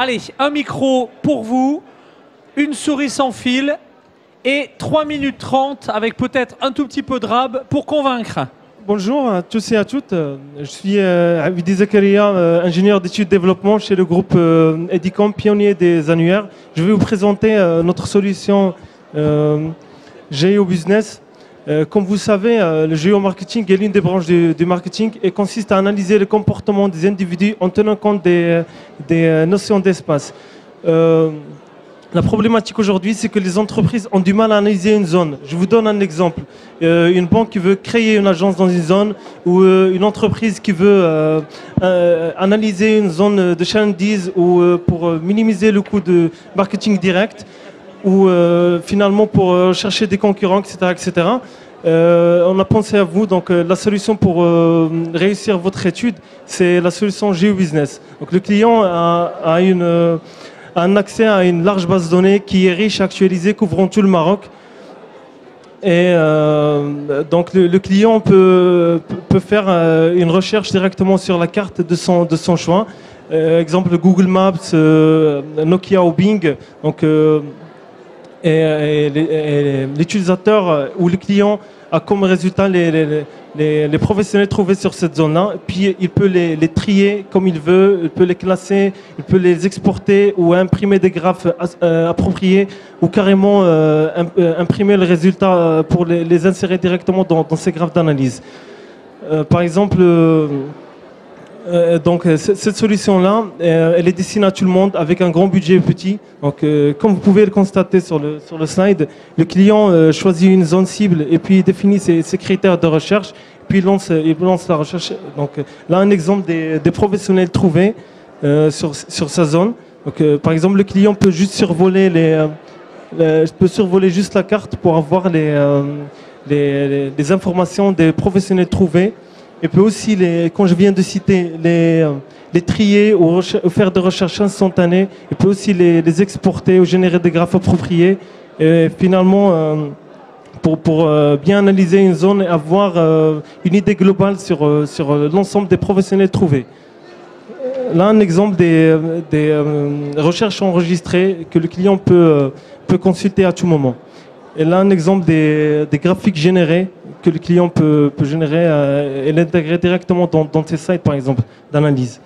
Allez, un micro pour vous, une souris sans fil et 3 minutes 30 avec peut-être un tout petit peu de rab pour convaincre. Bonjour à tous et à toutes. Je suis Abidi Zakaria, ingénieur d'études développement chez le groupe Edicom, pionnier des annuaires. Je vais vous présenter notre solution GeoBusiness. Comme vous savez, le géomarketing est l'une des branches du marketing et consiste à analyser le comportement des individus en tenant compte des notions d'espace. La problématique aujourd'hui, c'est que les entreprises ont du mal à analyser une zone. Je vous donne un exemple. Une banque qui veut créer une agence dans une zone ou une entreprise qui veut analyser une zone de chalandise ou pour minimiser le coût de marketing direct ou finalement pour chercher des concurrents, etc. etc. On a pensé à vous, donc la solution pour réussir votre étude, c'est la solution GeoBusiness. Donc le client a un accès à une large base de données qui est riche, actualisée, couvrant tout le Maroc. Et donc le client peut faire une recherche directement sur la carte de son choix. Exemple Google Maps, Nokia ou Bing. Donc, et l'utilisateur ou le client a comme résultat les professionnels trouvés sur cette zone-là. Puis il peut les trier comme il veut, il peut les classer, il peut les exporter ou imprimer des graphes appropriés ou carrément imprimer le résultat pour les insérer directement dans ces graphes d'analyse. Par exemple, donc cette solution-là, elle est destinée à tout le monde avec un grand budget petit. Donc, comme vous pouvez le constater sur le slide, le client choisit une zone cible et puis définit ses critères de recherche. Puis il lance la recherche. Donc là, un exemple des professionnels trouvés sur sa zone. Donc, par exemple, le client peut juste survoler juste la carte pour avoir les informations des professionnels trouvés. Et peut aussi, quand je viens de citer, les trier ou faire des recherches instantanées. Il peut aussi les exporter ou générer des graphes appropriés. Et finalement, pour bien analyser une zone et avoir une idée globale sur l'ensemble des professionnels trouvés. Là, un exemple des recherches enregistrées que le client peut consulter à tout moment. Et là, un exemple des graphiques générés que le client peut générer et l'intégrer directement dans ses sites, par exemple, d'analyse.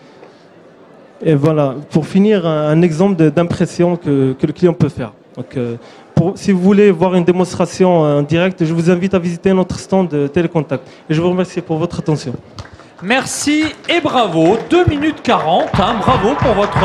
Et voilà, pour finir, un exemple d'impression que le client peut faire. Donc, si vous voulez voir une démonstration en direct, je vous invite à visiter notre stand de Télécontact. Et je vous remercie pour votre attention. Merci et bravo. 2 minutes 40. Bravo pour votre